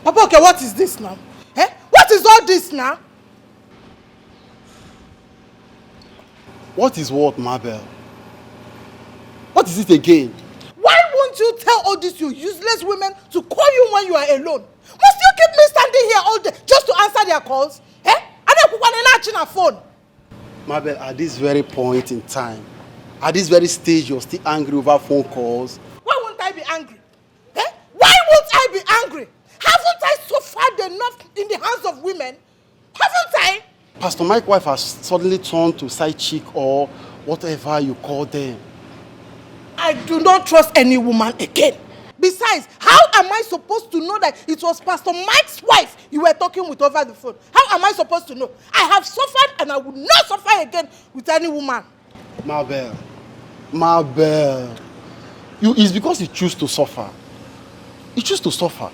Papa, okay, what is this now? Eh? What is all this now? What is what, Mabel? What is it again? Why won't you tell all these you useless women to call you when you are alone? Must you keep me standing here all day just to answer their calls? Eh? I don't want to answer a phone. Mabel, at this very point in time, at this very stage, you're still angry over phone calls. Why won't I be angry? Eh? Why won't I be angry? Haven't I suffered enough in the hands of women? Haven't I? Pastor Mike's wife has suddenly turned to side chick or whatever you call them. I do not trust any woman again. Besides, how am I supposed to know that it was Pastor Mike's wife you were talking with over the phone? How am I supposed to know? I have suffered and I will not suffer again with any woman. Mabel, it's because you choose to suffer. You choose to suffer.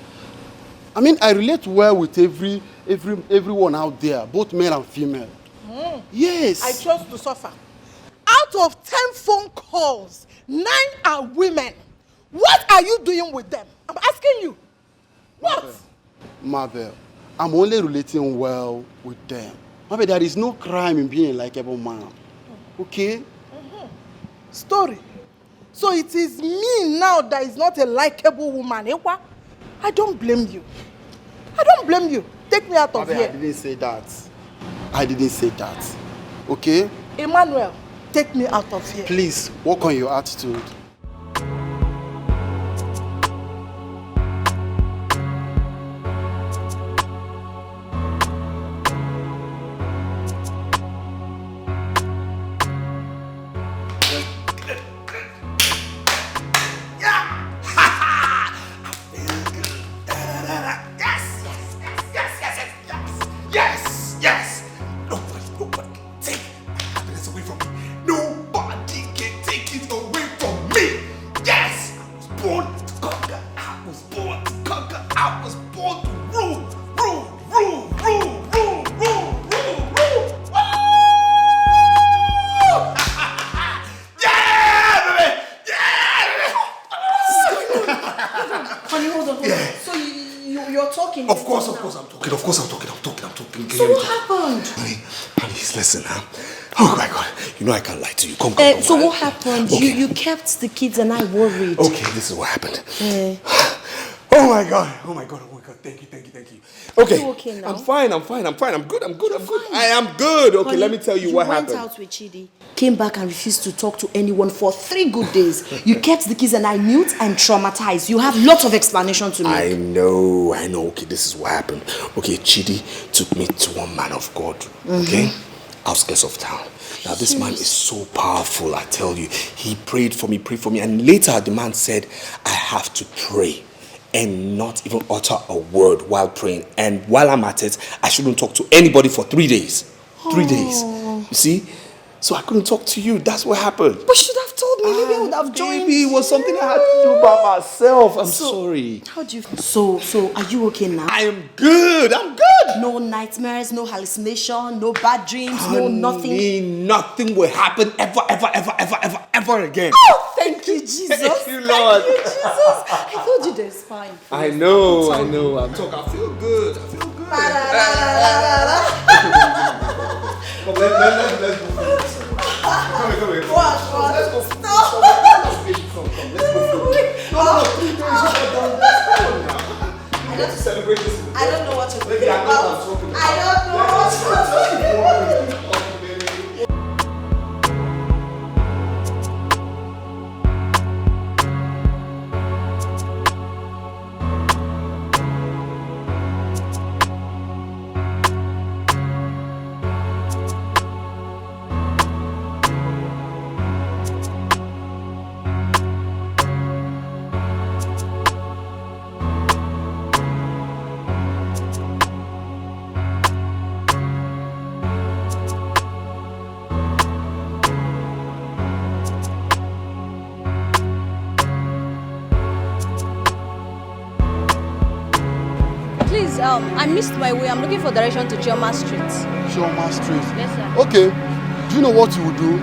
I mean, I relate well with everyone out there, both male and female. Yes. I chose to suffer. Out of 10 phone calls, 9 are women. What are you doing with them? I'm asking you. What? Mabel, I'm only relating well with them. Mabel, there is no crime in being a likable man. Okay? Story. So it is me now that is not a likable woman. I don't blame you. I don't blame you. Take me out of here. I didn't say that. I didn't say that. Okay? Emmanuel, take me out of here. Please, work on your attitude. Listen, oh my God, you know I can't lie to you. Come. So what happened? Okay. You kept the kids and I worried. Okay, this is what happened. Oh my God, thank you. Okay, okay now? I'm fine. I'm good. I am good. Okay, Honey, let me tell you what happened. You went out with Chidi, came back and refused to talk to anyone for 3 good days. You kept the kids and I mute and traumatized. You have lots of explanation to make. I know. Okay, this is what happened. Okay, Chidi took me to one man of God. Okay? Outskirts of town. Now this man is so powerful, I tell you. He prayed for me, and later the man said, I have to pray and not even utter a word while praying. And while I'm at it, I shouldn't talk to anybody for 3 days. 3 days. You see? So I couldn't talk to you. That's what happened. But you should have told me. Maybe I would have joined. Maybe it was something I had to do by myself. I'm sorry. How do you feel? So are you okay now? I am good. I'm good. No nightmares, no hallucination, no bad dreams, no nothing. Nothing will happen ever again. Oh, thank you, Jesus. Thank you, Lord. Thank you, Jesus. I told you there's fine. I know. I'm talking. I feel good. Come, let's go. Come here. What? Let's go. Stop. Let's go. No, 3 days. Let's go now. We have to celebrate this. I don't know what you're talking Maybe I know what I'm about. talking about. I don't know what you're talking about. I missed my way. I'm looking for direction to Chioma Street. Chioma Street? Yes, sir. Okay. Do you know what you will do?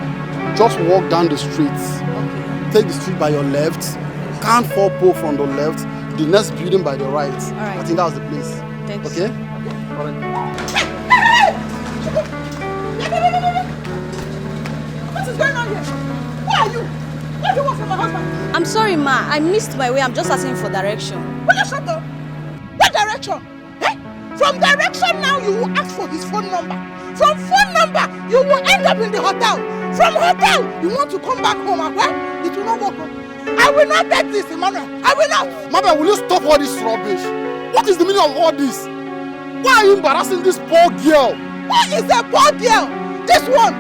Just walk down the street. Okay. Take the street by your left. Can't fall pole from the left. the next building by the right. Alright. I think that's the place. Thanks. Okay? What is going on here? Who are you? What do you want from my husband? I'm sorry, ma. I missed my way. I'm just asking for direction. Will you shut up? What direction? Eh? From direction now, you will ask for his phone number. From phone number, you will end up in the hotel. From hotel, you want to come back home. And well, it will not work. I will not take this, Emmanuel. I will not. Mabel, will you stop all this rubbish? What is the meaning of all this? Why are you embarrassing this poor girl? What is a poor girl? This one.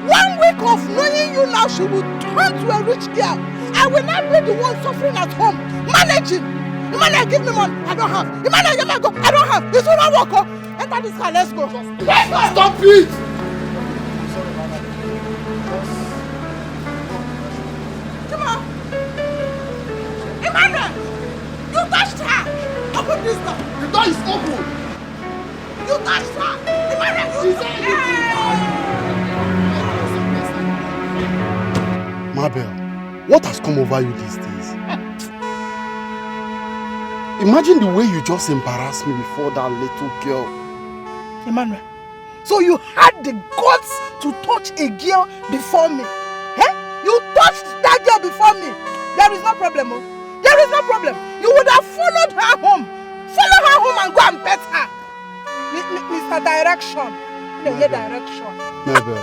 1 week of knowing you now, she will turn to a rich girl. I will not be the one suffering at home. Managing. Emmanuel, give me money. I don't have. Emmanuel, give me go. I don't have. This will not work. Oh. Enter this car. Let's go. Let's go. Stop it! Come on. Emmanuel, you touched her. Open this door. The door is open. You touched her. Emmanuel, you touched her. Mabel, what has come over you these days? Imagine the way you just embarrassed me before that little girl. Emmanuel, so you had the guts to touch a girl before me? Eh? You touched that girl before me. There is no problem. Oh. There is no problem. You would have followed her home. Follow her home and go and pet her. Mr. Direction. Direction. Mabel,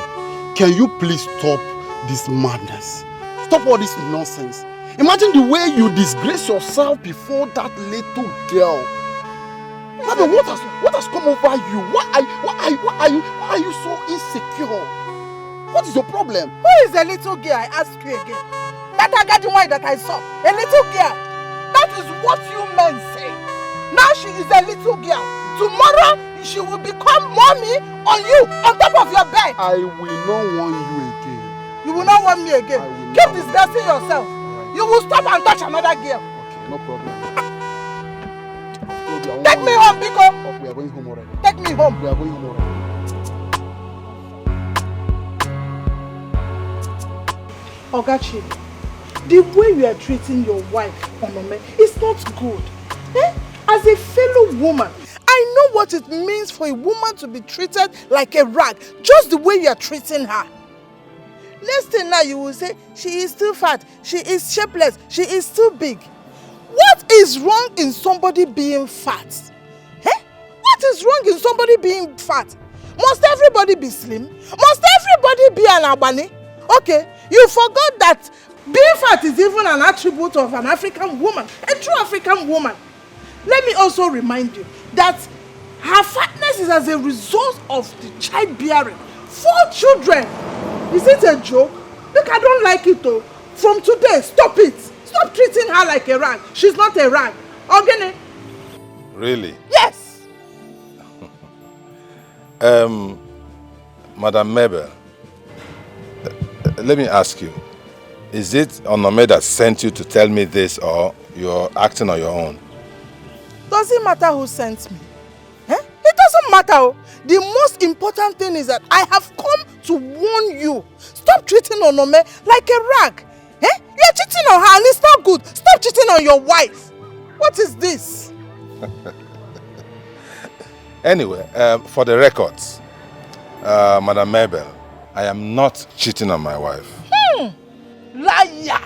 can you please stop this madness? Stop all this nonsense. Imagine the way you disgrace yourself before that little girl. Mabel, what has come over you? Why are you so insecure? What is your problem? Who is the little girl? I ask you again. That Agadi one that I saw. A little girl. That is what you men say. Now she is a little girl. Tomorrow she will become mommy on you, on top of your bed. I will not want you again. You will not want me again. Keep disgracing yourself. You will stop and touch another girl. Okay, no problem. Take me home, Biko. Oh, we are going home already. Take me home. We are going home already. Ogachi, the way you are treating your wife, Onome, is not good. Eh? As a fellow woman, I know what it means for a woman to be treated like a rag, just the way you are treating her. Next thing now you will say, she is too fat, she is shapeless, she is too big. What is wrong in somebody being fat? Eh? What is wrong in somebody being fat? Must everybody be slim? Must everybody be an abani? Okay, you forgot that being fat is even an attribute of an African woman, a true African woman. Let me also remind you that her fatness is as a result of the childbearing. 4 children. Is it a joke? Look, I don't like it though. From today, stop it. Stop treating her like a rag. She's not a rag. Ogene? Really? Yes. Madam Mabel, let me ask you, is it Onome that sent you to tell me this, or you're acting on your own? Does it matter who sent me? Eh? It doesn't matter. The most important thing is that I have come to warn you. Stop treating Onome like a rag. Eh? You're cheating on her and it's not good. Stop cheating on your wife. What is this? Anyway, for the records, Madam Mabel, I am not cheating on my wife. Liar!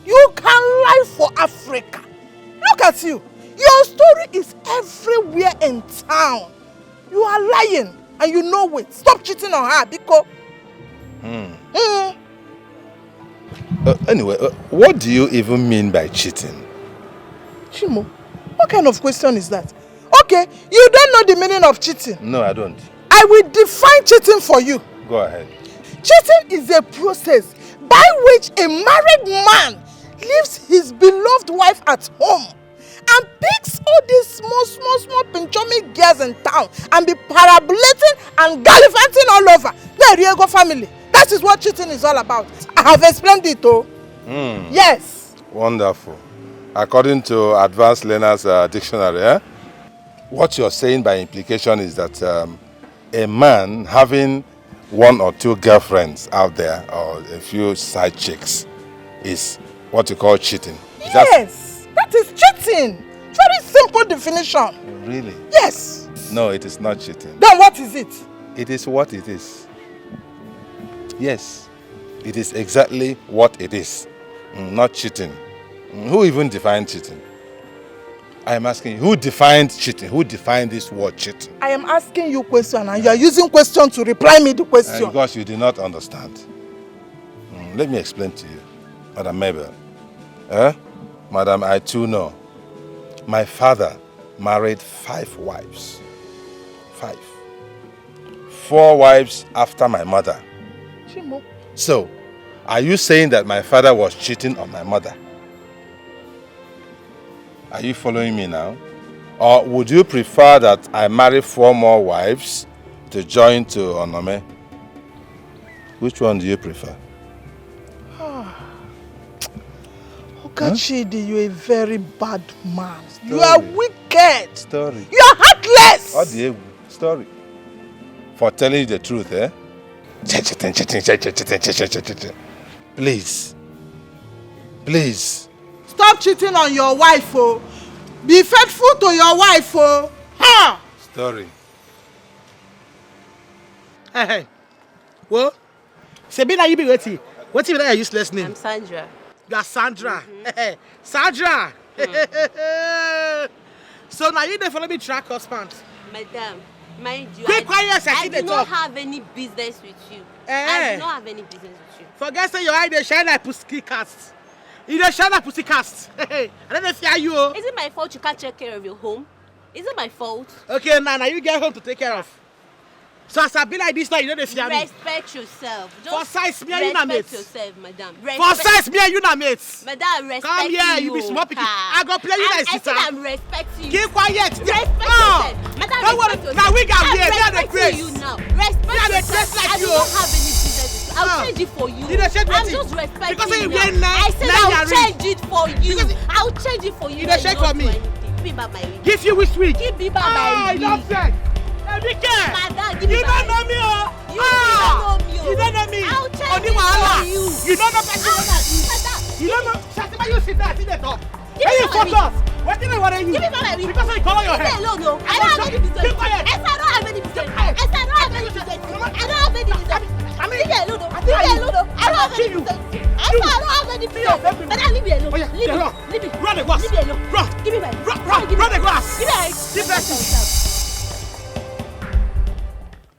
You can lie for Africa. Look at you. Your story is everywhere in town. You are lying and you know it. Stop cheating on her because... Anyway, what do you even mean by cheating? Chimo, what kind of question is that? Okay, you don't know the meaning of cheating. No, I don't. I will define cheating for you. Go ahead. Cheating is a process by which a married man leaves his beloved wife at home and picks all these small pinchomi girls in town and be parabolating and gallivanting all over. The Riego family. That is what cheating is all about. I have explained it, oh. Yes. Wonderful. According to Advanced Learners Dictionary, what you're saying by implication is that a man having 1 or 2 girlfriends out there, or a few side chicks, is what you call cheating. Yes, that That is cheating. Very simple definition. Really? Yes. No, it is not cheating. Then what is it? It is what it is. Yes, it is exactly what it is. Not cheating. Who even defined cheating? I am asking you, who defined cheating? Who defined this word cheating? I am asking you a question and you are using question to reply me the question. Because you did not understand. Let me explain to you, Madam Mabel. Madam, I too know. My father married 5 wives. 5. 4 wives after my mother. Chimo. So, are you saying that my father was cheating on my mother? Are you following me now? Or would you prefer that I marry 4 more wives to join to Onome? Which one do you prefer? Okachidi, you're a very bad man. Story. You are wicked. Story. You are heartless. What the story? For telling you the truth, eh? Please. Please. Stop cheating on your wife, oh. Be faithful to your wife, oh. Ha! Story. Hey. What? Sabina, you be waiting. What's your useless name? I'm Sandra. You are Sandra. Sandra. So now you follow me track husband. Madam, mind you, Quick, quiet, I do not have any business with you. I do not have any business with you. Forget say your eye they shine like pussy cast. You dey shine like pussy cast. I don't know if you are. Is it my fault you can't take care of your home? Is it my fault? Okay, now you get home to take care of. So as I be like this now, you know the fear me. Respect yourself. For size, me and you na mates. Respect yourself, madam. For size, me and you na mates. Madam, respect Come here, you be small pikin. I go play you like sister. I said I'm respecting you. Keep quiet. Respect yourself. Madam, don't worry. respect yourself. Now we got here. We are the I'm respecting grace. you now. Respect We are the yourself. grace like I do you. not have any business with you. I'll change it for you. You dey shake I'm wetin? just respecting Because you you wear now. I said I'll Nigerian. change it for you. Because I'll change it for you. You dey shake for me. Give me back my ring. Give you which week? Give me back my you ring. don't say. Dikeh. Madam, give me You back don't know me, oh. You don't know me, oh. You don't know me. I'll change Oni it wahala. for you. You don't know person. Madam, You don't know. Shatima, you sit there, sit there talk. Give Hey, me you back my focus. What did I want you? give me back my ring. Because you color your Leave me hair. alone, no. I don't have any business. Keep quiet. I said I don't have any business. I said I don't have any business. I don't have any business. Leave me alone, no. Leave me alone, no. I don't have any business. I said I don't have any business. Madam, leave me alone. Oh, yeah. Leave me. Run. Leave me. Run the grass. Leave me alone. Run. Give me my Run, Give me run the my- grass. Give me my Keep that.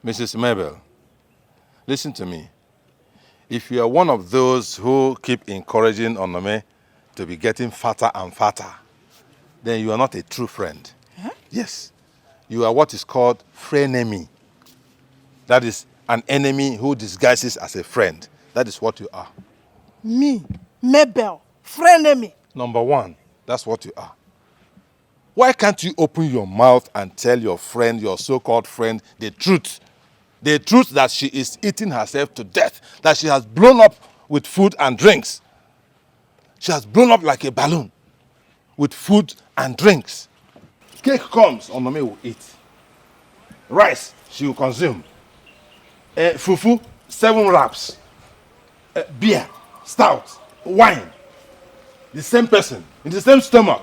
Mrs. Mabel, listen to me. If you are one of those who keep encouraging Onome to be getting fatter and fatter, then you are not a true friend. Huh? Yes. You are what is called frenemy. That is an enemy who disguises as a friend. That is what you are. Me, Mabel, frenemy. Number 1, that's what you are. Why can't you open your mouth and tell your friend, your so-called friend, the truth? The truth that she is eating herself to death, that she has blown up with food and drinks. She has blown up like a balloon with food and drinks. Cake comes, Onome will eat. Rice, she will consume. Fufu, 7 wraps. Beer, stout, wine. The same person, in the same stomach.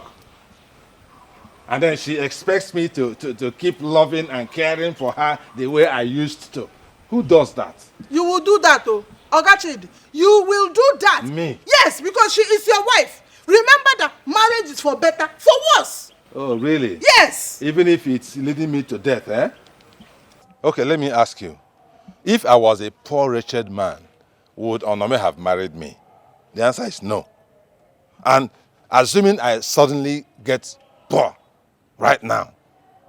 And then she expects me to keep loving and caring for her the way I used to. Who does that? You will do that, oh. Okachidi, you will do that. Me? Yes, because she is your wife. Remember that marriage is for better, for worse. Oh, really? Yes. Even if it's leading me to death, eh? Okay, let me ask you. If I was a poor, wretched man, would Onome have married me? The answer is no. And assuming I suddenly get poor right now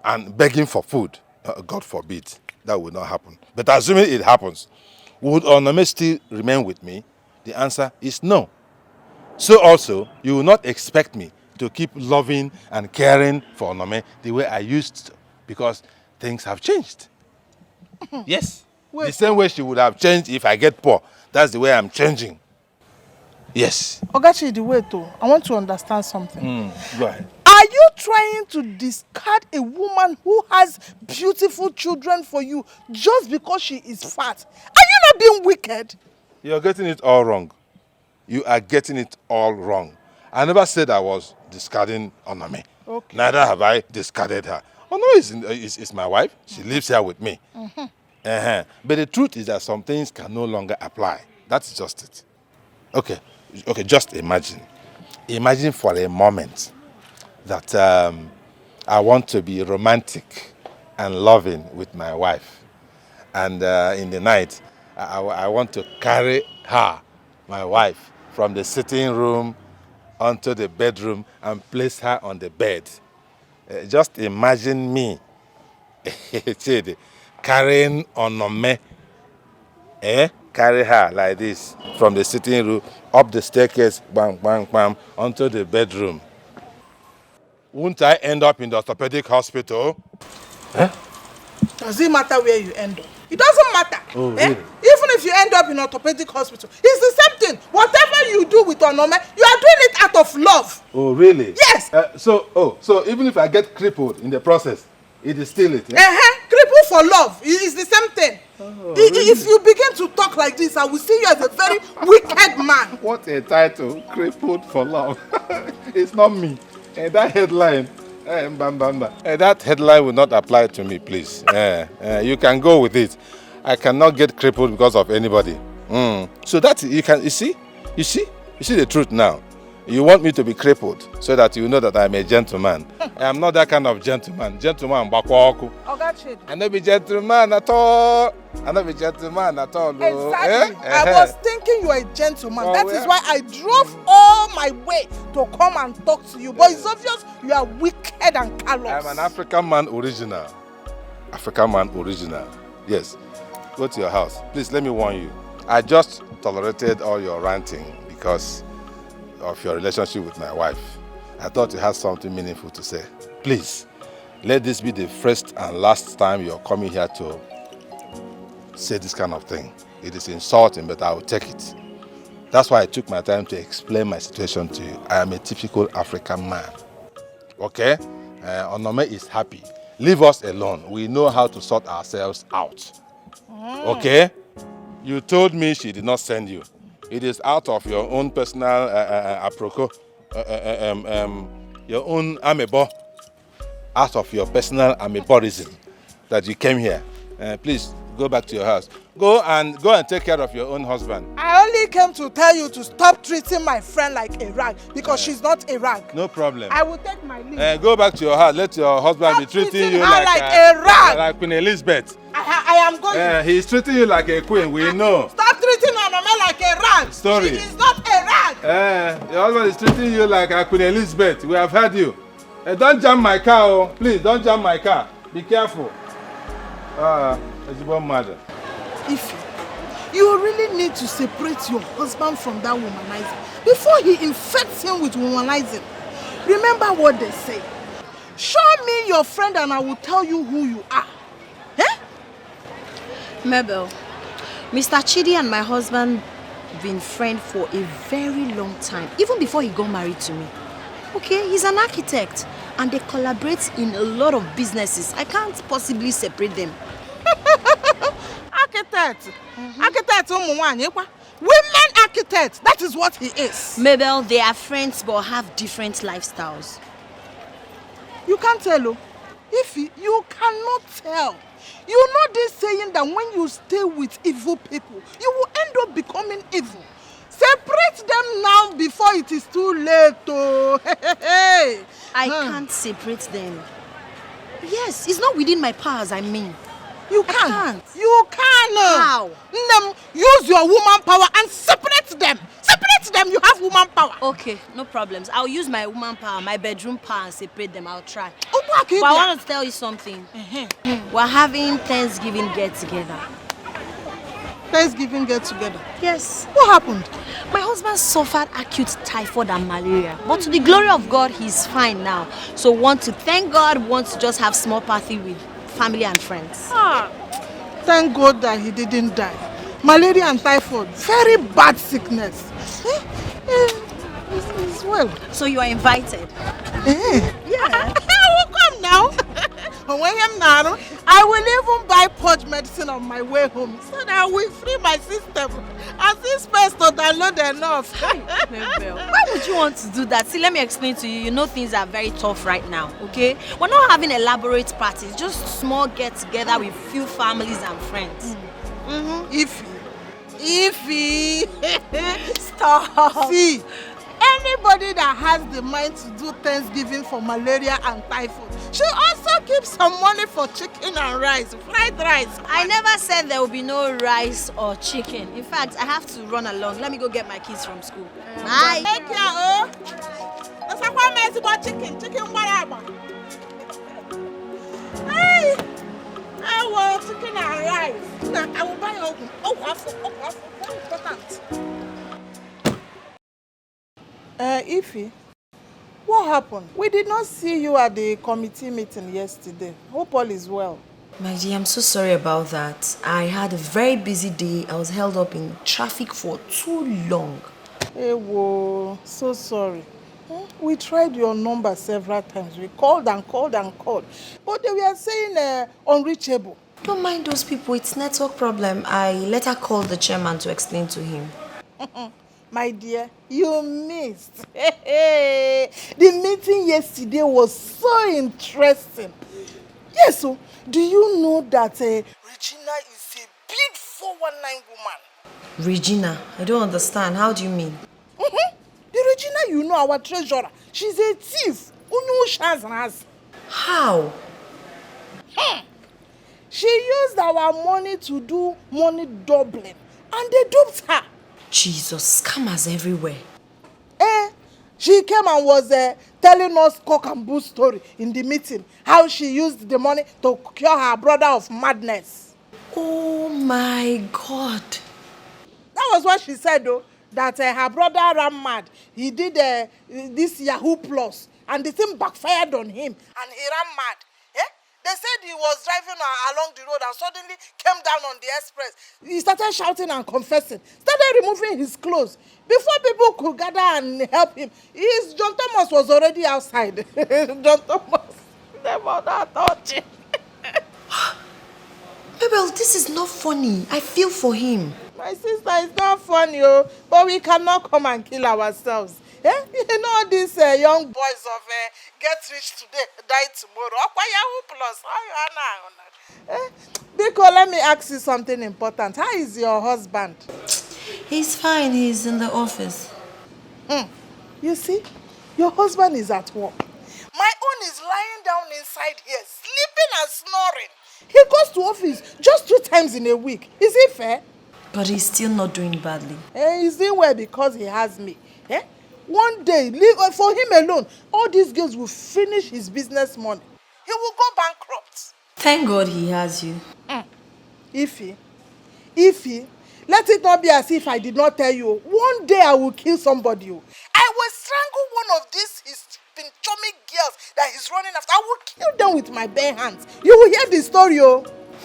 and begging for food, God forbid, that would not happen. But assuming it happens, would Onome still remain with me? The answer is no. So also, you will not expect me to keep loving and caring for Onome the way I used to, because things have changed. Yes. Wait. The same way she would have changed if I get poor. That's the way I'm changing. Yes. Okachidi, wait, oh. I want to understand something. Go ahead. Are you trying to discard a woman who has beautiful children for you just because she is fat? Are you not being wicked? You're getting it all wrong. You are getting it all wrong. I never said I was discarding Onome. Okay. Neither have I discarded her. Ono is my wife. She lives here with me. But the truth is that some things can no longer apply. That's just it. Okay, just imagine. Imagine for a moment that I want to be romantic and loving with my wife. And in the night, I want to carry her, my wife, from the sitting room onto the bedroom and place her on the bed. Just imagine me carrying Onome, carry her like this from the sitting room up the staircase, bam, bam, bam, onto the bedroom. Won't I end up in the orthopedic hospital? Does it matter where you end up? It doesn't matter. Oh, really? Even if you end up in orthopedic hospital, it's the same thing. Whatever you do with Onome, you are doing it out of love. Oh, really? Yes. So even if I get crippled in the process, it is still it? Cripple for love. It's the same thing. If you begin to talk like this, I will see you as a very wicked man. What a title, crippled for love. It's not me. That headline, that headline will not apply to me, please. You can go with it. I cannot get crippled because of anybody. So that you see the truth now. You want me to be crippled so that you know that I'm a gentleman. I am not that kind of gentleman. Gentleman, bakwaku. I not be gentleman at all. Exactly. I was thinking you are a gentleman. That is why I drove all my way to come and talk to you. But it's obvious you are wicked and callous. I'm an African man original. Yes. Go to your house. Please, let me warn you. I just tolerated all your ranting because of your relationship with my wife. I thought you had something meaningful to say. Please, let this be the first and last time you're coming here to say this kind of thing. It is insulting, but I will take it. That's why I took my time to explain my situation to you. I am a typical African man. Okay? Onome is happy. Leave us alone. We know how to sort ourselves out. Okay? You told me she did not send you. It is out of your own personal your own amebo, out of your personal ameborism that you came here. Please go back to your house. Go and take care of your own husband. I only came to tell you to stop treating my friend like a rag because she's not a rag. No problem. I will take my leave. Go back to your house. Let your husband be treating you like a rag. Like Queen Elizabeth. I am going. He's treating you like a queen. We know. Stop treating Onome like a rag. Story. She is not a rag. Your husband is treating you like a Queen Elizabeth. We have heard you. Don't jam my car, oh. Please, don't jam my car. Be careful. It's about mother. If you really need to separate your husband from that womanizer before he infects him with womanizing. Remember what they say. Show me your friend and I will tell you who you are. Mabel, Mr. Chidi and my husband been friends for a very long time, even before he got married to me. Okay, he's an architect and they collaborate in a lot of businesses. I can't possibly separate them. Architect. Architect, women architects, that is what he is. Mabel, they are friends but have different lifestyles. You can't tell, oh. You cannot tell. You know this saying that when you stay with evil people, you will end up becoming evil. Separate them now before it is too late. Oh. I can't separate them. Yes, it's not within my powers, I mean. You can't. You can. How? Use your woman power and separate them. Separate them. You have woman power. Okay, no problems. I'll use my woman power, my bedroom power and separate them. I'll try. Okay, but I want to tell you something. We're having Thanksgiving get-together. Thanksgiving get-together? Yes. What happened? My husband suffered acute typhoid and malaria. But to the glory of God, he's fine now. So want to thank God, want to just have small party with family and friends. Thank God that he didn't die. Malaria and typhoid, very bad sickness. It's well. So you are invited. Yeah. I will come now. I will even buy purge medicine on my way home so that I will free my system. As this space to download enough. Mabel, why would you want to do that? See, let me explain to you. You know things are very tough right now, okay? We're not having elaborate parties, just small get-together with few families and friends. Ify. Stop. See, anybody that has the mind to do Thanksgiving for malaria and typhoid should also keep some money for chicken and rice, fried rice. I never said there will be no rice or chicken. In fact, I have to run along. Let me go get my kids from school. Bye. Take care, oh. That's what I about chicken. Chicken whatever. Hey, I want chicken and rice. I will buy oven. Very important. Ify, what happened? We did not see you at the committee meeting yesterday. Hope all is well. My dear, I'm so sorry about that. I had a very busy day. I was held up in traffic for too long. Hey, whoa, so sorry. We tried your number several times. We called and called and called. But they were saying unreachable. Don't mind those people. It's network problem. I later called the chairman to explain to him. My dear, you missed. The meeting yesterday was so interesting. Yes, so do you know that Regina is a big 419 woman? Regina? I don't understand. How do you mean? The Regina, you know, our treasurer. She's a thief. How? She used our money to do money doubling. And they duped her. Jesus, scammers everywhere. She came and was telling us cock and bull story in the meeting. How she used the money to cure her brother of madness. Oh my God. That was what she said though. That her brother ran mad. He did this Yahoo Plus. And the thing backfired on him. And he ran mad. They said he was driving along the road and suddenly came down on the express. He started shouting and confessing. Started removing his clothes. Before people could gather and help him, John Thomas was already outside. John Thomas never touched him. Mabel, this is not funny. I feel for him. My sister, it's not funny, but we cannot come and kill ourselves. You know these young boys of get rich today, die tomorrow. Biko, let me ask you something important. How is your husband? He's fine. He's in the office. You see, your husband is at work. My own is lying down inside here, sleeping and snoring. He goes to office just 2 times in a week. Is it fair? But he's still not doing badly. He's doing well because he has me. One day, for him alone, all these girls will finish his business money. He will go bankrupt. Thank God he has you. Ify, let it not be as if I did not tell you. One day I will kill somebody. I will strangle one of these his pinchomic girls that he's running after. I will kill them with my bare hands. You will hear the story,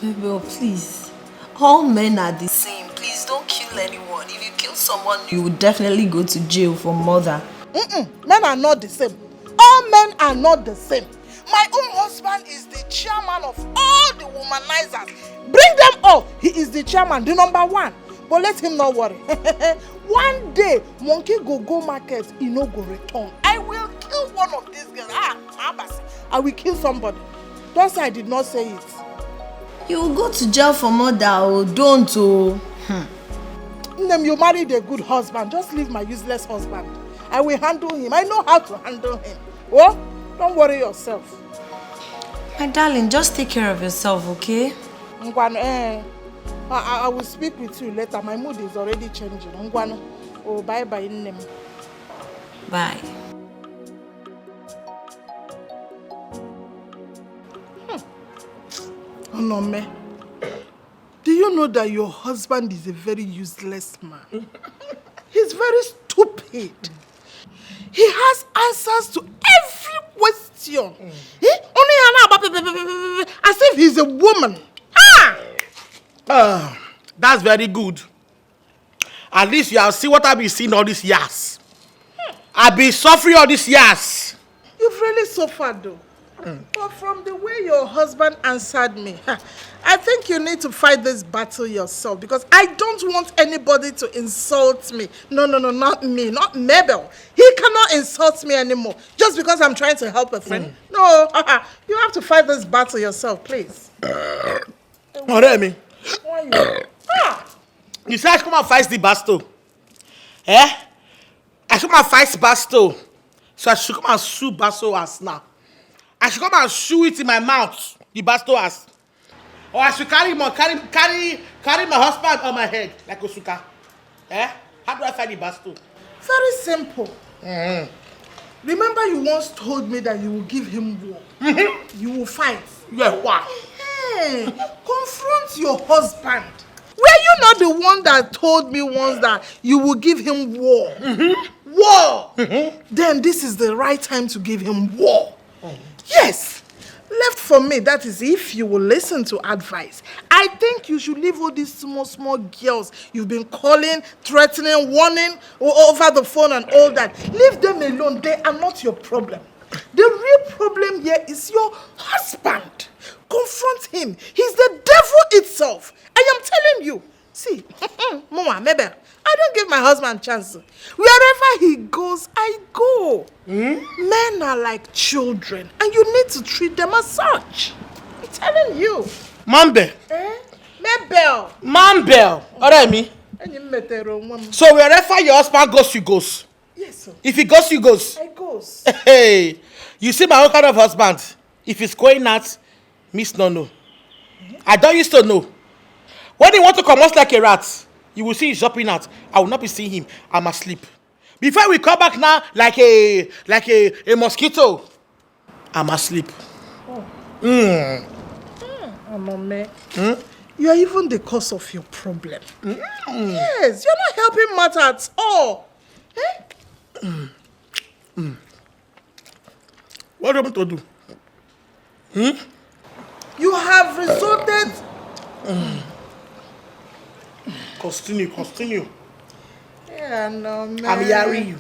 Mabel, please. All men are the same. Please don't kill anyone. If you kill someone, you will definitely go to jail for murder. Men are not the same. All men are not the same. My own husband is the chairman of all the womanizers. Bring them all. He is the chairman, the number 1. But let him not worry. One day, monkey go market, he no go return. I will kill one of these girls. I will kill somebody. Don't say I did not say it. You will go to jail for murder or don't. You married a good husband. Just leave my useless husband. I will handle him. I know how to handle him. Well, don't worry yourself. My darling, just take care of yourself, okay? I will speak with you later. My mood is already changing. Oh, bye-bye. Bye. Onome, do you know that your husband is a very useless man? He's very stupid. He has answers to every question. As if he's a woman. That's very good. At least you have seen what I've been seeing all these years. I've been suffering all these years. You've really suffered though. But from the way your your husband answered me. I think you need to fight this battle yourself because I don't want anybody to insult me. No, not me, not Mabel. He cannot insult me anymore just because I'm trying to help a friend. No, you have to fight this battle yourself, please. Oremi. You say I should come and fight the battle. Eh? I should come and fight battle. So I should come and chew battle as now. I should come and chew it in my mouth, the battle as. Or I should carry my husband on my head like Osuka. Eh? How do I fight the battle? Very simple. Remember you once told me that you will give him war. You will fight. Yeah, what? Hey, confront your husband. Were you not the one that told me once that you will give him war? War! Then this is the right time to give him war. Yes. Left for me, that is if you will listen to advice. I think you should leave all these small girls you've been calling, threatening, warning over the phone and all that. Leave them alone. They are not your problem. The real problem here is your husband. Confront him. He's the devil itself. I am telling you. See, Mama, Mabel, I don't give my husband a chance. Wherever he goes, I go. Men are like children, and you need to treat them as such. I'm telling you. Mabel. Mabel. Mabel. Oremi. So wherever your husband goes, you goes. Yes, sir. If he goes, you goes. I goes. Hey, you see my own kind of husband. If he's going out, miss no. I don't used to know. When he want to come out like a rat, you will see he's jumping out. I will not be seeing him. I'm asleep. Before we come back now, like a mosquito, I'm asleep. Amame, you are even the cause of your problem. Yes, you're not helping matter at all. What do you want to do? You have resorted. Continue. Yeah, no, man. I'm hearing you.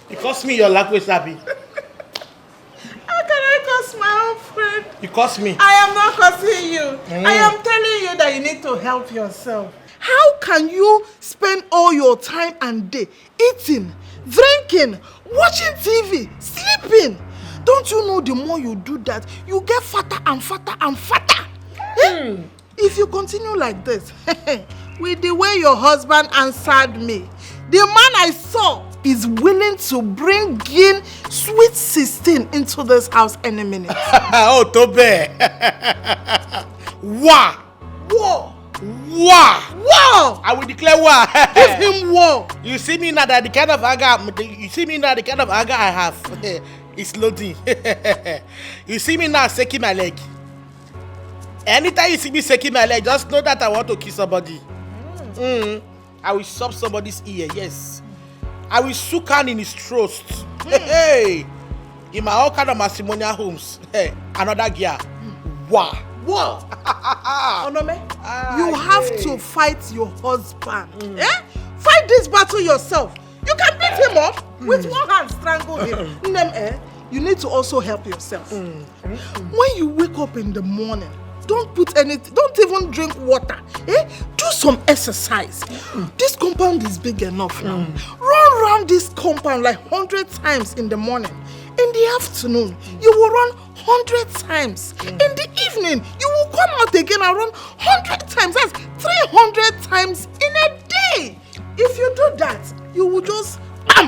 You cost me your language, Abby. How can I curse my own friend? You cost me. I am not cursing you. I am telling you that you need to help yourself. How can you spend all your time and day eating, drinking, watching TV, sleeping? Don't you know the more you do that, you get fatter and fatter and fatter? If you continue like this, with the way your husband answered me, the man I saw is willing to bring in sweet 16 into this house any minute. Oh, Tobe. War. I will declare war. Give him war. You see me now that the kind of anger I have. It's loading. You see me now shaking my leg. Anytime you see me shaking my leg, just know that I want to kill somebody. I will stop somebody's ear, yes. I will shook hand in his throat. Hey, in my all kind of matrimonial homes. Hey, another girl. Wow. Onome, you have to fight your husband. Fight this battle yourself. You can beat him up with one hand, strangle him. You need to also help yourself. When you wake up in the morning, don't put anything, don't even drink water. Do some exercise. This compound is big enough now. Run around this compound like 100 times in the morning. In the afternoon, you will run 100 times. In the evening, you will come out again and run 100 times. That's 300 times in a day. If you do that, you will just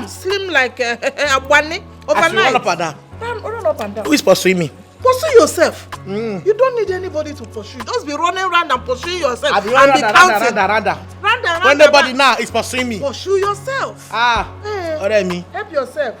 slim like a bunny overnight. Run up and down. Run up and down. Who is pursuing me? Pursue yourself. You don't need anybody to pursue. Just be running around and pursuing yourself. I'll be counting. When nobody now is pursuing me. Pursue yourself. Oremi. Help yourself.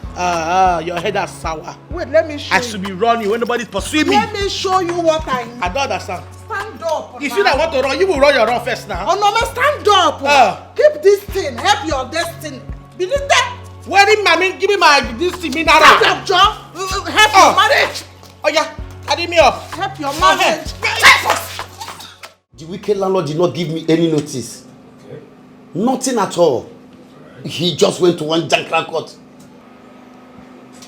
Your head is sour. Wait, let me show you. I should be running when nobody is pursuing me. Let me show you what I need. I don't understand. Stand up. If you don't want to run, you will run your run first now. Oh no, stand up. Keep this thing. Help your destiny. Believe that. Where did mommy give me this thing? Stand up, John. Help your marriage. Oh yeah, carry me up. Help your marriage. The wicked landlord did not give me any notice. Okay. Nothing at all. He just went to one jankra court.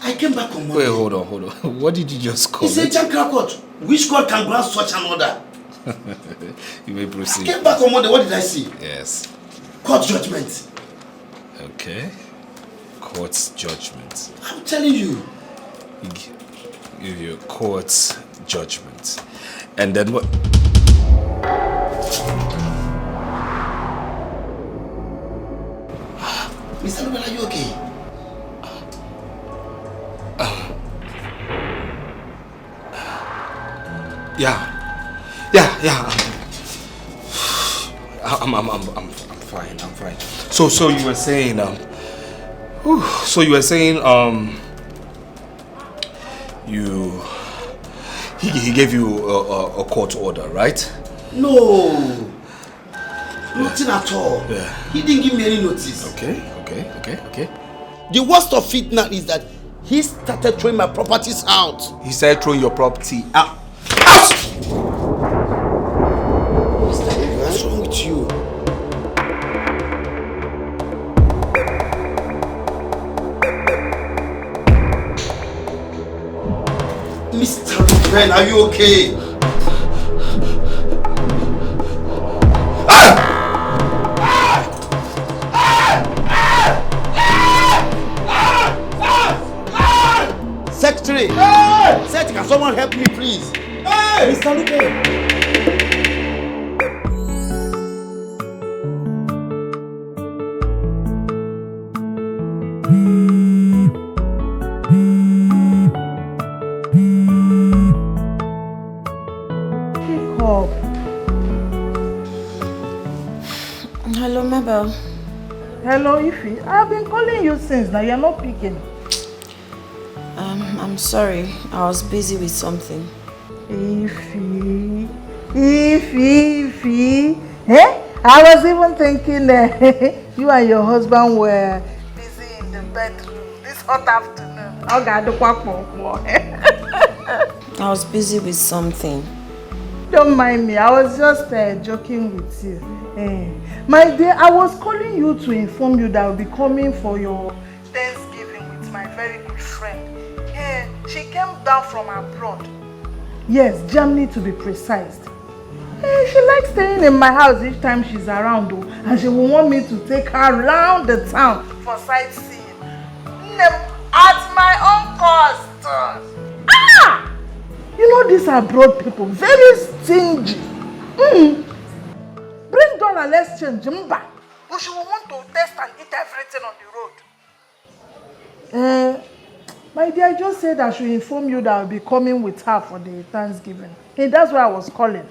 I came back on Monday. Wait, hold on. What did you just call It's a Jankra court. Which court can grant such an order? You may proceed. I came back on Monday. What did I see? Yes. Court judgment. Okay. Court's judgment. I'm telling you. Give you court's judgment. And then what? Mr. Nobel, are you okay? Yeah. I'm fine. So you were saying he gave you a court order, right? No. Nothing at all. Yeah. He didn't give me any notice. Okay. The worst of it now is that he started throwing my properties out. He started throwing your property out. What's wrong with you? Mr. Ben, are you okay? Secretary! Secretary, can someone help me, please? Mr. Lupe! Hello, Mabel. Hello, Ify. I've been calling you since now. You're not picking. I'm sorry. I was busy with something. Ify. Eh? I was even thinking you and your husband were busy in the bedroom this hot afternoon. I was busy with something. Don't mind me. I was just joking with you. My dear, I was calling you to inform you that I'll be coming for your Thanksgiving with my very good friend. She came down from abroad. Yes, Germany to be precise. She likes staying in my house each time she's around, though, and she will want me to take her around the town for sightseeing. At my own cost. You know these abroad people, very stingy. Bring dollar, let's change. But she will want to test and eat everything on the road. My dear, I just said I should inform you that I'll be coming with her for the Thanksgiving. That's why I was calling.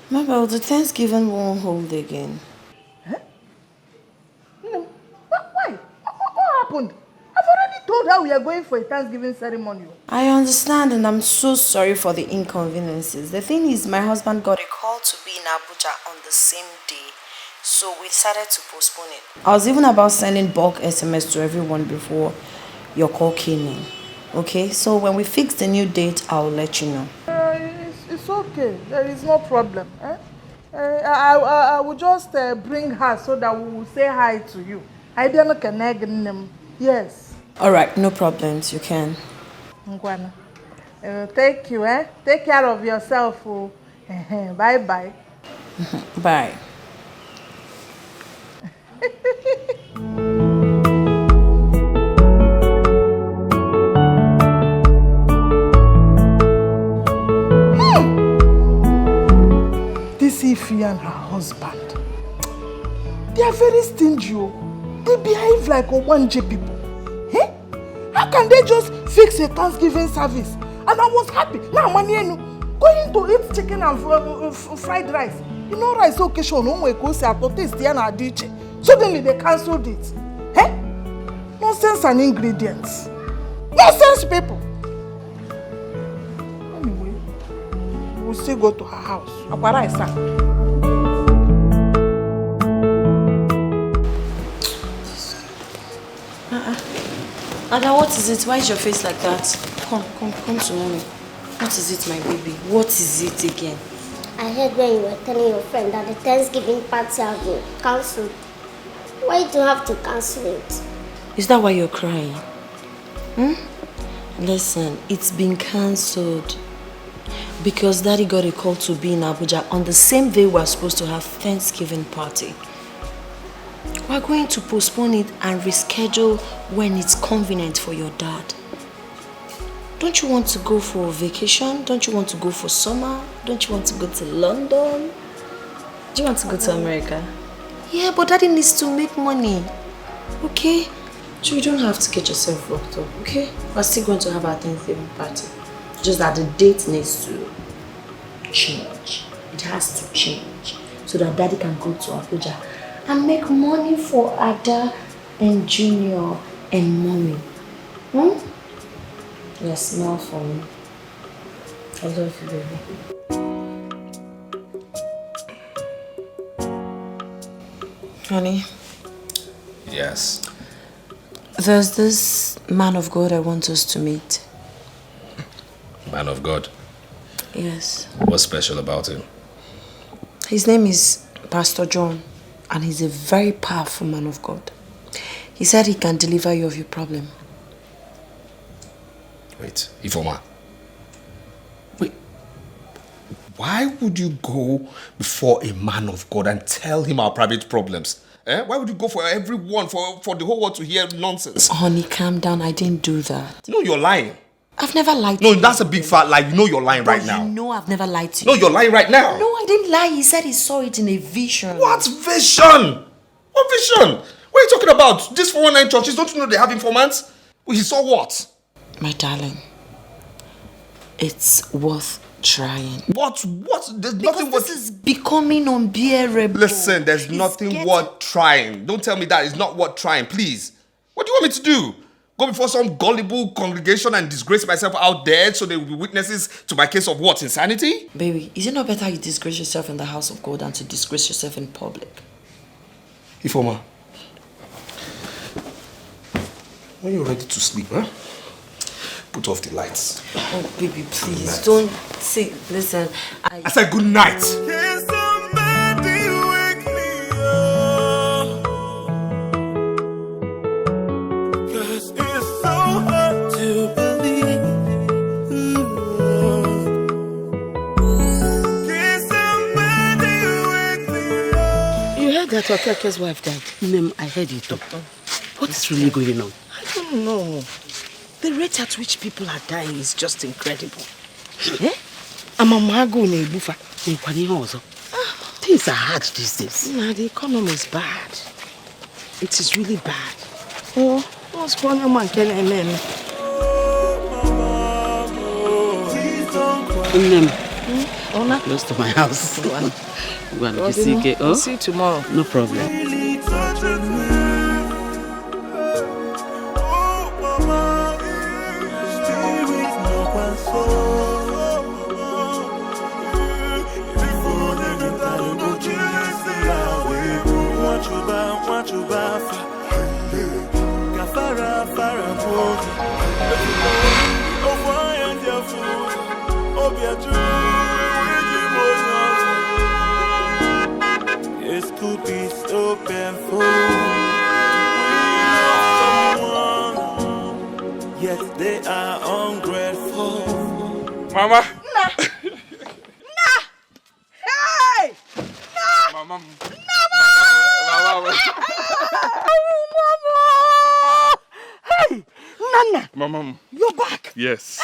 Mabel, the Thanksgiving won't hold again. No. Why? What happened? I've already told her we are going for a Thanksgiving ceremony. I understand, and I'm so sorry for the inconveniences. The thing is, my husband got a call to be in Abuja on the same day, so we decided to postpone it. I was even about sending bulk SMS to everyone before your call came in. Okay, so when we fix the new date, I'll let you know. It's okay. There is no problem. I will just bring her so that we will say hi to you. I don't connect them. Yes. All right, no problems. You can. Ngwana. Thank you. Take care of yourself. Bye bye. Bye. This Ify and her husband, they are very stingy. They behave like Owanje people. How can they just fix a Thanksgiving service? And I was happy. Now, going to eat chicken and fried rice. You know, rice occasion, suddenly they cancelled it. Nonsense and ingredients. Nonsense people. Anyway, we'll still go to her house. Ada, what is it? Why is your face like that? Come to mommy. What is it, my baby? What is it again? I heard when you were telling your friend that the Thanksgiving party has been cancelled. Why do you have to cancel it? Is that why you're crying? Listen, it's been cancelled because Daddy got a call to be in Abuja on the same day we're supposed to have Thanksgiving party. We're going to postpone it and reschedule when it's convenient for your dad. Don't you want to go for a vacation? Don't you want to go for summer? Don't you want to go to London? Do you want to go to America? Yeah, but Daddy needs to make money. Okay? So you don't have to get yourself worked up, okay? We're still going to have our Thanksgiving party. Just that the date needs to change. It has to change. So that Daddy can go to Abuja and make money for Ada and Junior and Mommy. Yeah, smile for me. I love you, baby. Honey? Yes? There's this man of God I want us to meet. Man of God? Yes. What's special about him? His name is Pastor John, and he's a very powerful man of God. He said he can deliver you of your problem. Wait, Ifoma. Wait. Why would you go before a man of God and tell him our private problems? Why would you go for everyone, for the whole world to hear nonsense? Honey, calm down. I didn't do that. No, you're lying. I've never lied to you. No, that's a big fat lie. You know you're lying right now. You know I've never lied to you. No, you're lying right now. No, I didn't lie. He said he saw it in a vision. What vision? What vision? What are you talking about? These 419 churches, don't you know they have informants? He saw what? My darling, it's worth trying. What? There's Because nothing worth... this is becoming unbearable. Listen, there's nothing worth trying. Don't tell me that it's not worth trying, please. What do you want me to do? Go before some gullible congregation and disgrace myself out there so they will be witnesses to my case of what? Insanity? Baby, is it not better you disgrace yourself in the house of God than to disgrace yourself in public? Ifoma, when you're ready to sleep, put off the lights. Oh, baby, please, don't say, listen, I said good night. That Okake's wife died. I heard it. What is really going on? I don't know. The rate at which people are dying is just incredible. Things are hard these days. Nah, the economy is bad. It is really bad. Oh, what's going on, man? Close to my house. We'll see you tomorrow. No problem. This could be so painful. Yet they are ungrateful. Mama! Nah! Hey! Nah! Mama! Mama! Hey! Nana! Mama! You're back? Yes.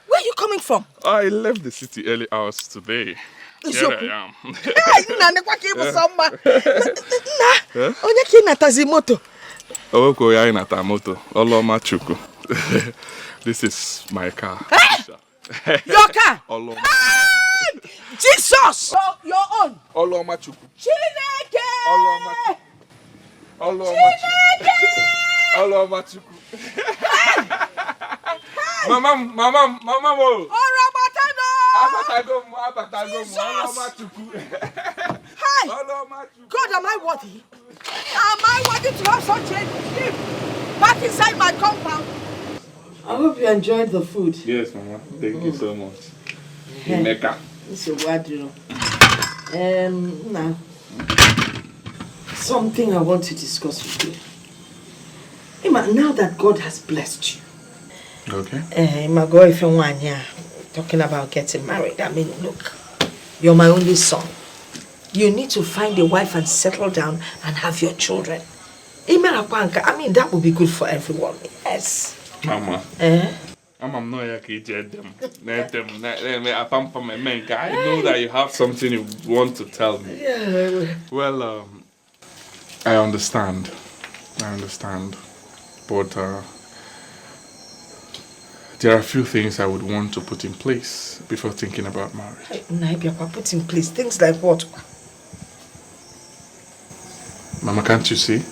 Where are you coming from? I left the city early hours today. Here I am. Hey, Nana, what came with some? Onye ki natazi moto. Owoko ya inata moto. Oloma chuku. This is my car. Your car? Oloma. Jesus! Your own. Oloma chuku. Chineke! Oloma chuku. Oloma chuku. Oloma chuku. Mama. Orobatano! Abatago. Oloma chuku. Hi! God, am I worthy? Am I worthy to have such a gift back inside my compound? I hope you enjoyed the food. Yes, Mama. Thank you so much. Mecca. It's a word, now, something I want to discuss with you. Emma, now that God has blessed you, Okay. My girl, if you want, talking about getting married. I mean, look, you're my only son. You need to find a wife and settle down and have your children. I mean, that would be good for everyone. Yes. Mama. I'm not here to get them. I know that you have something you want to tell me. Yeah. Well, I understand. But there are a few things I would want to put in place before thinking about marriage. Put in place things like what? Mama, can't you see?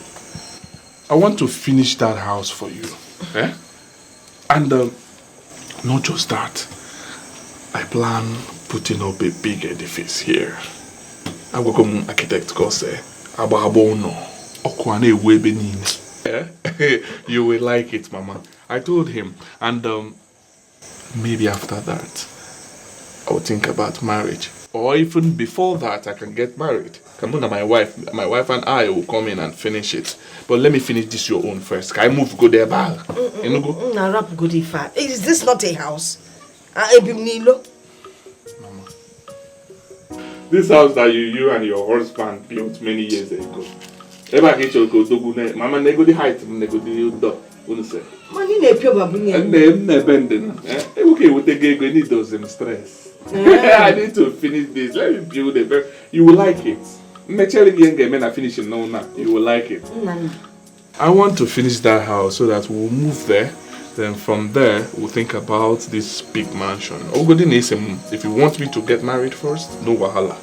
I want to finish that house for you. And not just that. I plan putting up a big edifice here. I will come architect go say, you will like it, Mama. I told him, and maybe after that, I will think about marriage. Or even before that, I can get married. Come on, my wife and I will come in and finish it. But let me finish this your own first. Can I move go there, Bal? Is this not a house? Mama. This house that you and your husband built many years ago. Mama, nego the height, nego the door. Money ne pure babu. And then okay, we take go need those stress. I need to finish this. Let me build it. You will like it. I finish it now. You will like it. I want to finish that house so that we'll move there. Then from there, we'll think about this big mansion. If you want me to get married first, no wahala.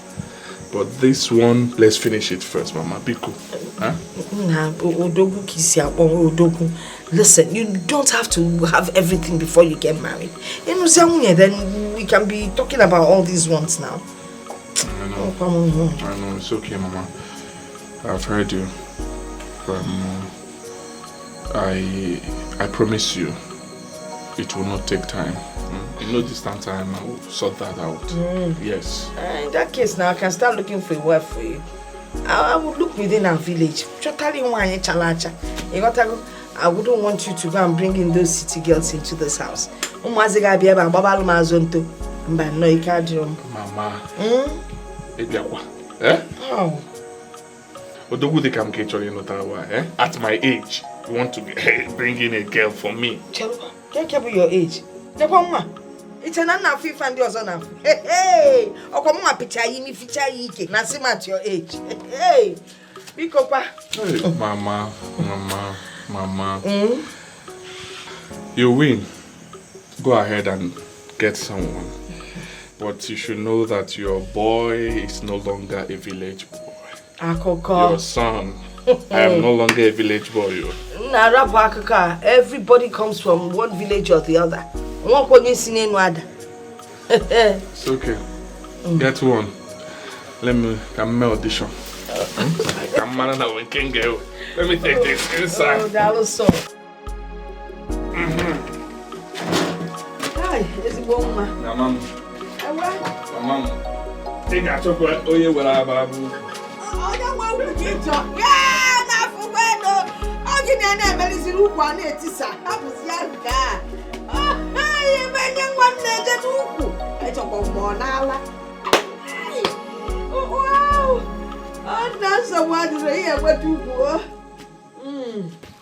But this one, let's finish it first, Mama. Be cool. Huh? Listen, you don't have to have everything before you get married. Then we can be talking about all these ones now. I know. I know. It's okay, Mama. I've heard you. I promise you, it will not take time. In no distant time, I will sort that out. Yes. In that case, now I can start looking for a wife for you. I would look within our village. I wouldn't want you to go and bring in those city girls into this house. Mama. Oh. At my age, you want to bring in a girl for me? Can't care your age. It's an unfit and yours on. Hey, or come on, picture me feature ye, Nasim at your age. Hey, big papa. Mama. You win. Go ahead and get someone. But you should know that your boy is no longer a village boy. Your son. I am no longer a village boy. Everybody comes from one village or the other. It's okay. Get one. Let me audition. Let me take this inside. Oh, that was so. Hi, is it Mama? Mama. Take a chocolate. Oh, yeah, what I babu. Oh, yeah, what we get to? Yeah, not for when. Oh, you know, Melisy Lupan, it's a was young guy. Oh, hey, man, young one, just who? I talk of Monala. Oh, wow. Oh, that's a wonder here. What you go?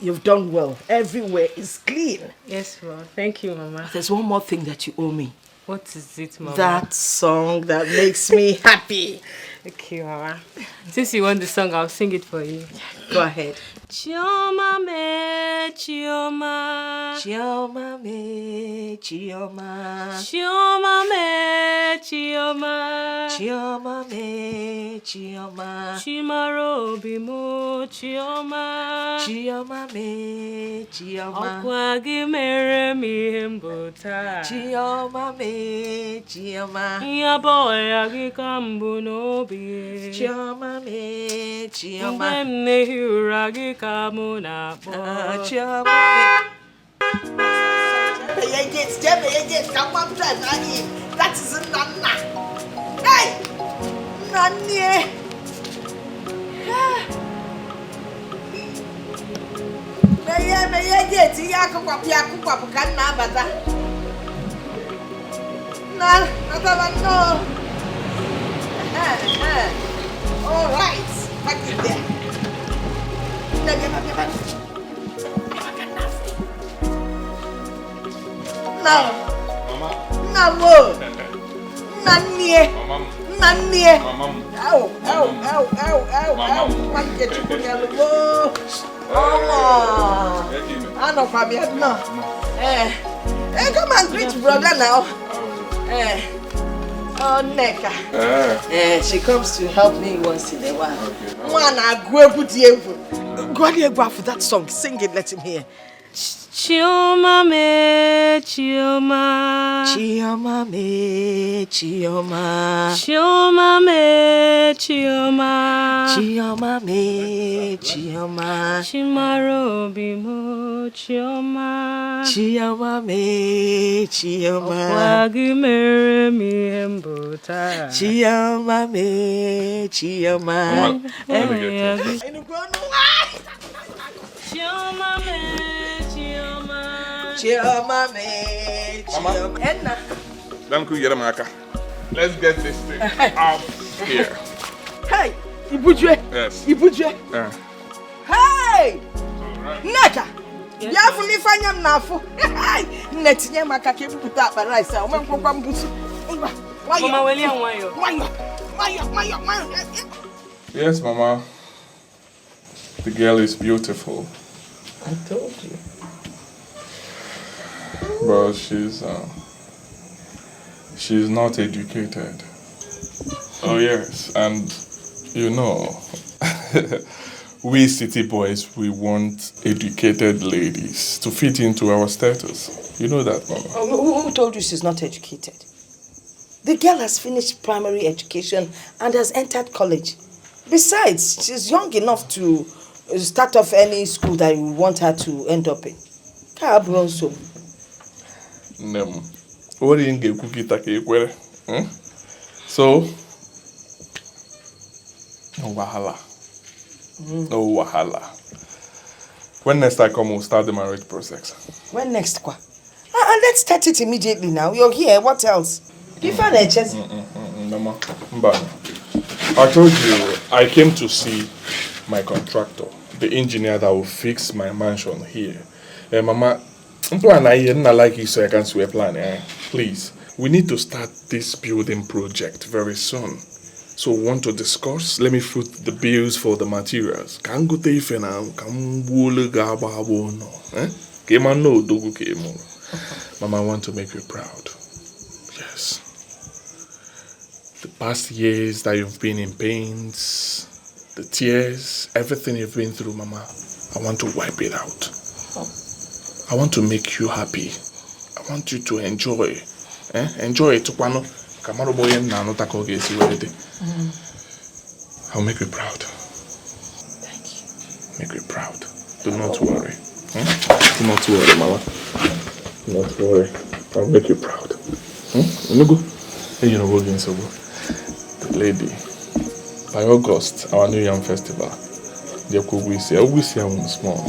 You've done well. Everywhere is clean. Yes, Mama. Thank you, Mama. There's one more thing that you owe me. What is it, Mama? That song that makes me happy. Okay, Mama. Since you want the song, I'll sing it for you. Go ahead. Chioma me, Chioma. Chioma me, Chioma. Chioma me, Chioma. Chioma me, Chioma. Chimaro bimu, Chioma. Chioma me, Chioma. Okwagi mere mi himbuta. Chioma me, Chioma. Ya boy agi kambu no bi. Chioma me, Chioma. Mne huragi kamuna bo. Chioma me. Yes, come on, Nani. That is a nana. Hey, Nani. All right, back in there. Now, Mama. Come and greet brother now. Oh, Neka. She comes to help me once in a while. Go ahead, go for that song. Sing it, let him hear. Chioma me, Chioma. Chioma me, Chioma. Chioma me, Chioma. Chioma me, Chioma. Chimaro bimo, Chioma. Chioma me, Chioma. Wagi mere mi embota. Chioma me, Chioma. Chioma me, Chioma. Chioma me, Chioma. Enna. Let's get this thing out here. Hey, Ibujwe. Yes. Ibujwe. Hey! Neka! Yes, Ya fu ni fanya mnafu. Hey! Netinye makake bukuta aparaisa. Umenkwa mbusu. Mama weli anwayo. Mayo. Yes, Mama. The girl is beautiful. I told you. But she's not educated. Oh yes, and you know, we city boys, we want educated ladies to fit into our status. You know that, Mama. Who told you she's not educated? The girl has finished primary education and has entered college. Besides, she's young enough to start off any school that you want her to end up in. So, no wahala. No wahala. When next I come, we'll start the marriage process. When next, kwa? Let's start it immediately now. You're here. What else? Give her a chance. Mama, I told you I came to see my contractor, the engineer that will fix my mansion here. Mama, plan I not like you, so I can swear plan. Please, we need to start this building project very soon. So we want to discuss. Let me foot the bills for the materials. Can go to if now. Can wole gabo no. Kema no dogu kemo. Mama, I want to make you proud. Yes. The past years that you've been in pains, the tears, everything you've been through, Mama, I want to wipe it out. I want to make you happy. I want you to enjoy. Enjoy it. I'll make you proud. Thank you. Make you proud. Do not worry. Do not worry, Mama. Do not worry. I'll make you proud. You know, we're going so good. The lady, by August, our New Yam Festival, I will see I'm small.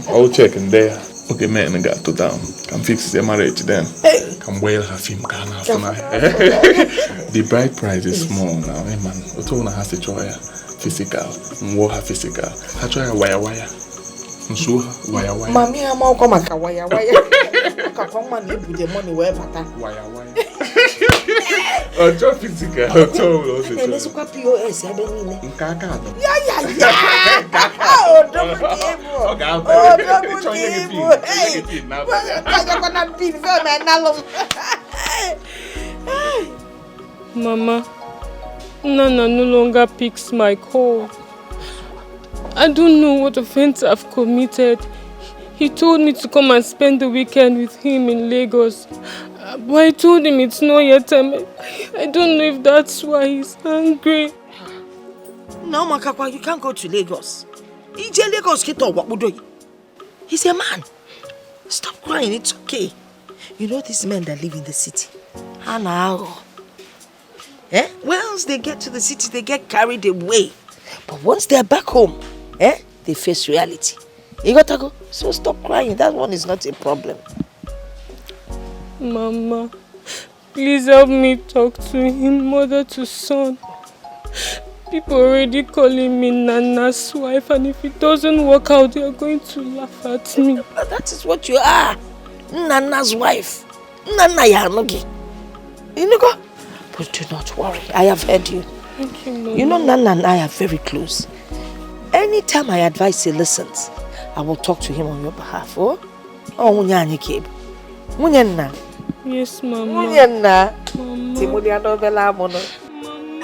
I'll check in there. Okay, man, got to down. Can fix the marriage then. Can wear her film can after The bride price is small now, man. What one has to try physical, more her physical. I try a wire. So wire. Mommy, I'm all come a wire. Come on, live with the money where pata. Wire. Oh, just physical. And this what POS I been in. Yeah. Oh, double game. Hey, I'm gonna be very Mama, Nana no longer picks my call. I don't know what offense I've committed. He told me to come and spend the weekend with him in Lagos. But I told him it's not yet time. I don't know if that's why he's angry. No, Makakwa, you can't go to Lagos. He's a man. Stop crying, it's okay. You know these men that live in the city. Once they get to the city, they get carried away. But once they're back home, they face reality. You got to go. So stop crying. That one is not a problem. Mama, please help me talk to him, mother to son. People already calling me Nana's wife, and if it doesn't work out, they are going to laugh at me. That is what you are. Nana's wife. Nana Yanogi. You know, but do not worry. I have heard you. Thank you, Mama. You know, Nana and I are very close. Anytime I advise he listens, I will talk to him on your behalf. Oh, Munyani Kib. Munyana. Yes, Mama. Munyana. Mama. Timuliano Bella Mono.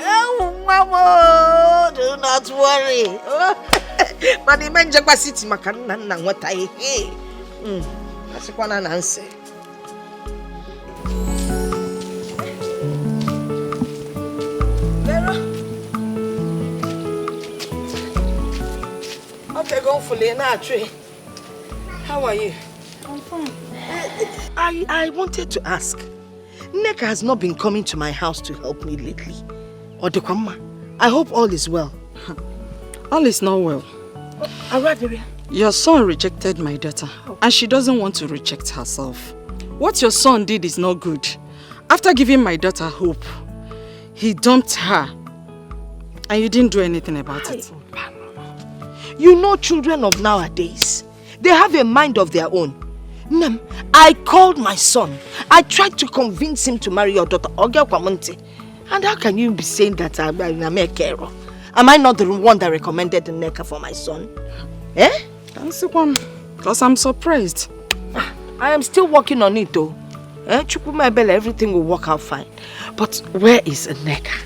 Oh, Mama, do not worry. But the man Jagba City Makan what I hear. That's one answer. Okay, go for Lena tree. How are you? I'm fine. I wanted to ask. Nneka has not been coming to my house to help me lately. Odekwama, I hope all is well. All is not well. Your son rejected my daughter, and she doesn't want to reject herself. What your son did is not good. After giving my daughter hope, he dumped her, and you didn't do anything about it. You know children of nowadays, they have a mind of their own. I called my son. I tried to convince him to marry your daughter, Ogia Kwamonte. And how can you be saying that I'm a carer? Am I not the one that recommended the Nneka for my son? Eh? That's the one. Because I'm surprised. I am still working on it though. Chupu Mabel, everything will work out fine. But where is Nneka?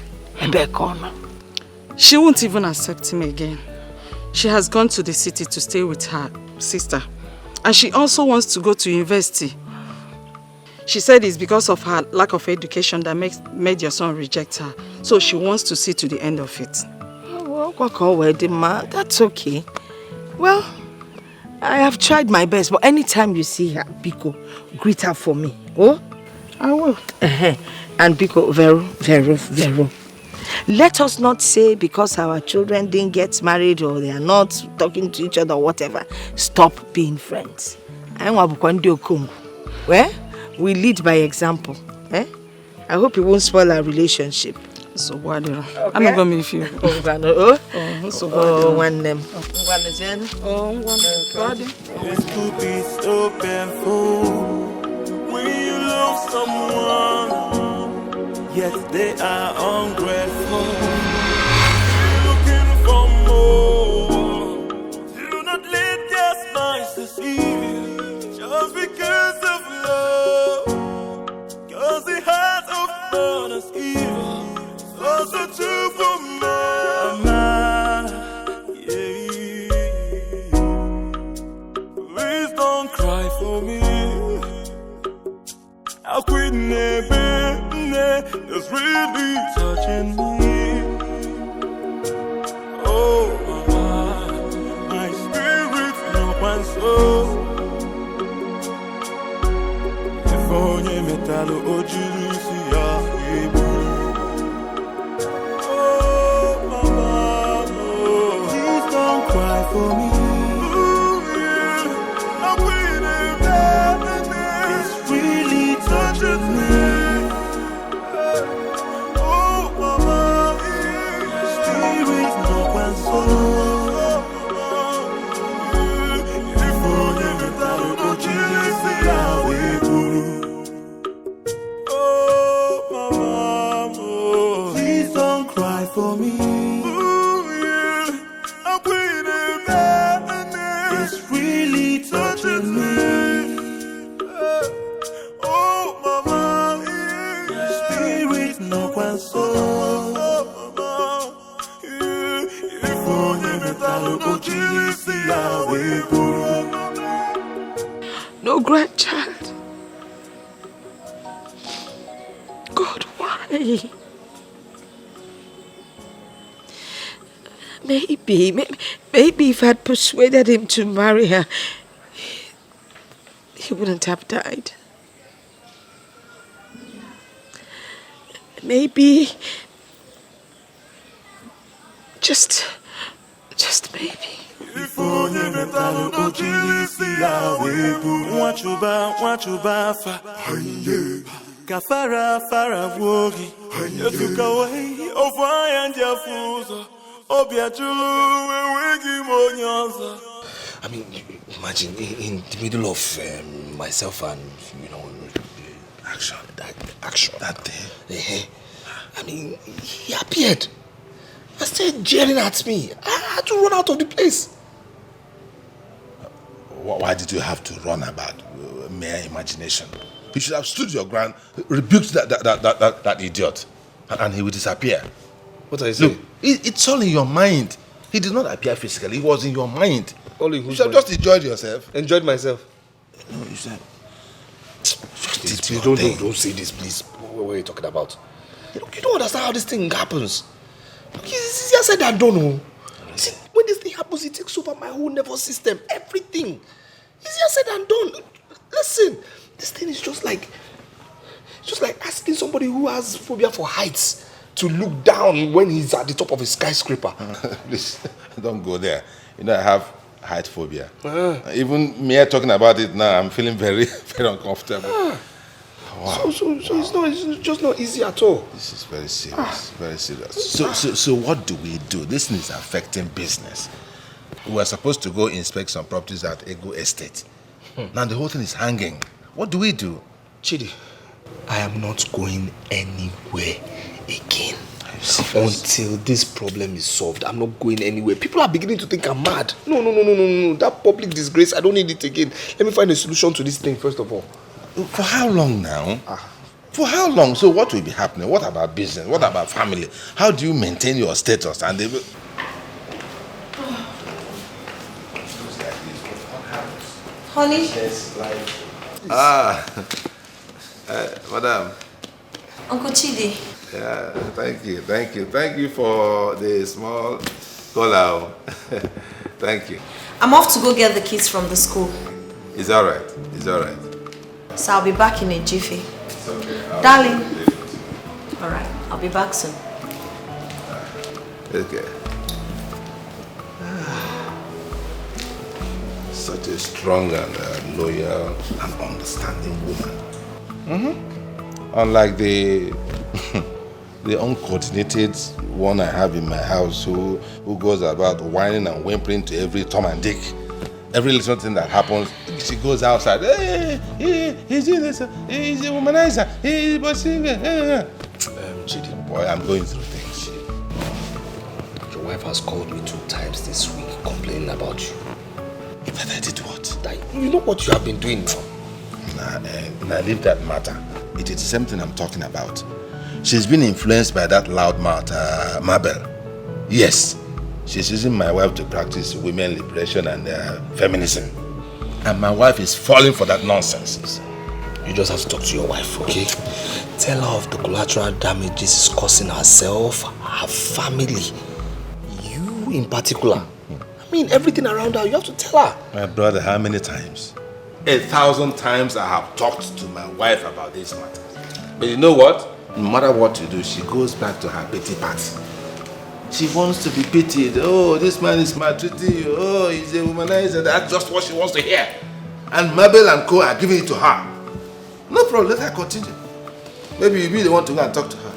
She won't even accept him again. She has gone to the city to stay with her sister. And she also wants to go to university. She said it's because of her lack of education that made your son reject her. So she wants to see to the end of it. That's okay. Well, I have tried my best, but anytime you see her, Biko, greet her for me. Oh? I will. And Biko, Vero. Let us not say because our children didn't get married or they are not talking to each other or whatever, stop being friends. Well, we lead by example. I hope it won't spoil our relationship. So what do I'm not going to miss you. One name. This could be so painful when you love someone. Yes, they are ungrateful. Looking for more. Do not let their minds deceive you. Just because of love. Cause the heart of man is evil. Also true for man. Yeah. Please don't cry for me. How could it's really touching me. Oh, my spirit, no one soul. If only metal ojurusia ibu. Oh, mama, please don't cry for me. It's really touching me. For me, it's really touching me. Oh, mama, spirit no one soul. If only no grandchild. God, why? Maybe if I'd persuaded him to marry her, he wouldn't have died. Maybe, just maybe. If onye metalụ ochiri isi ya wee bụ nwachuba afa. Kafara gbuo gị. Etukawa ofu anya ndị afọ ụzọ. Obi ajụrụ enweghị m onye ọzọ. I mean, imagine in the middle of myself and, action that day. I mean, he appeared and started jeering at me. I had to run out of the place. Why did you have to run about mere imagination? You should have stood your ground, rebuked that idiot, and he would disappear. What are you saying? Look, it's all in your mind. He did not appear physically. It was in your mind. Only you should have just enjoyed yourself. Enjoyed myself? No, you said... Please, don't say this, please. What are you talking about? You don't understand how this thing happens. Look, it's easier said than done. See, when this thing happens, it takes over my whole nervous system. Everything. Easier said than done. Listen, this thing is just like asking somebody who has phobia for heights to look down when he's at the top of a skyscraper. Please, don't go there. I have height phobia. Even me talking about it now, I'm feeling very, very uncomfortable. Wow. So it's just not easy at all. This is very serious, very serious. So what do we do? This thing is affecting business. We were supposed to go inspect some properties at Ego Estate. Now the whole thing is hanging. What do we do? Chidi, I am not going anywhere again. Until this problem is solved. I'm not going anywhere. People are beginning to think I'm mad. No. That public disgrace, I don't need it again. Let me find a solution to this thing first of all. For how long now? For how long? So what will be happening? What about business? What about family? How do you maintain your status? And they... Honey? Madam. Uncle Chidi. Yeah, thank you for the small call. Thank you. I'm off to go get the kids from the school. It's all right. So I'll be back in a jiffy. It's okay. Darling. All right, I'll be back soon. Okay. Such a strong and loyal and understanding woman. Unlike the uncoordinated one I have in my house who goes about whining and whimpering to every Tom and Dick. Every little thing that happens, she goes outside. Hey, he's doing this. He's a womanizer. He's bossing. Chidi. Boy, I'm going through things. Your wife has called me 2 times this week complaining about you. But I did what? You know what you have been doing now? Nah, leave that matter. It is the same thing I'm talking about. She's been influenced by that loudmouth, Mabel. Yes, she's using my wife to practice women liberation and feminism. And my wife is falling for that nonsense. You just have to talk to your wife, okay? Tell her of the collateral damage this is causing herself, her family, you in particular. I mean, everything around her, you have to tell her. My brother, how many times? 1,000 times I have talked to my wife about this matter. But you know what? No matter what you do, she goes back to her pity party. She wants to be pitied. Oh, this man is maltreating you. Oh, he's a womanizer. That's just what she wants to hear. And Mabel and Co are giving it to her. No problem, let her continue. Maybe you really want to go and talk to her.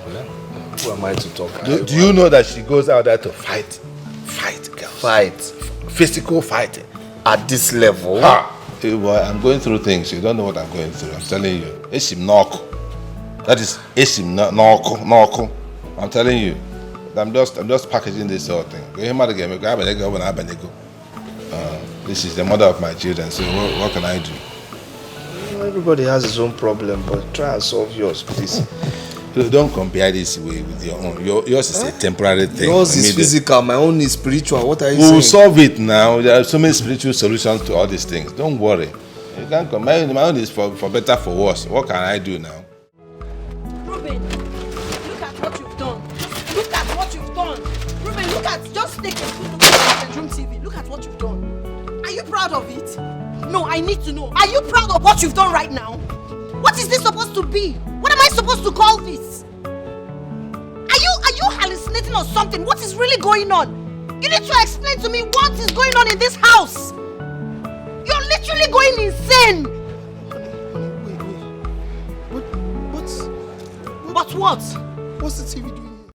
Well, who am I to talk? Do you know that she goes out there to fight? Fight, girls. Fight? Physical fighting. At this level? Hey boy, I'm going through things. You don't know what I'm going through. I'm telling you. Esim noko. That is esim noko. I'm telling you. I'm just packaging this whole thing. This is the mother of my children. So what can I do? Everybody has his own problem, but try and solve yours, please. Don't compare this with your own. Yours is a temporary thing. Yours is physical, my own is spiritual. What are you saying? We'll solve it now. There are so many spiritual solutions to all these things. Don't worry. You can't compare. My own is for better, for worse. What can I do now? Ruben, look at what you've done. Look at what you've done. Ruben, look at, just take a good look at the bedroom TV. Look at what you've done. Are you proud of it? No, I need to know. Are you proud of what you've done right now? What is this supposed to be? What am I supposed to call this? Are you hallucinating or something? What is really going on? You need to explain to me what is going on in this house. You're literally going insane. Honey, wait. But what? What's the TV doing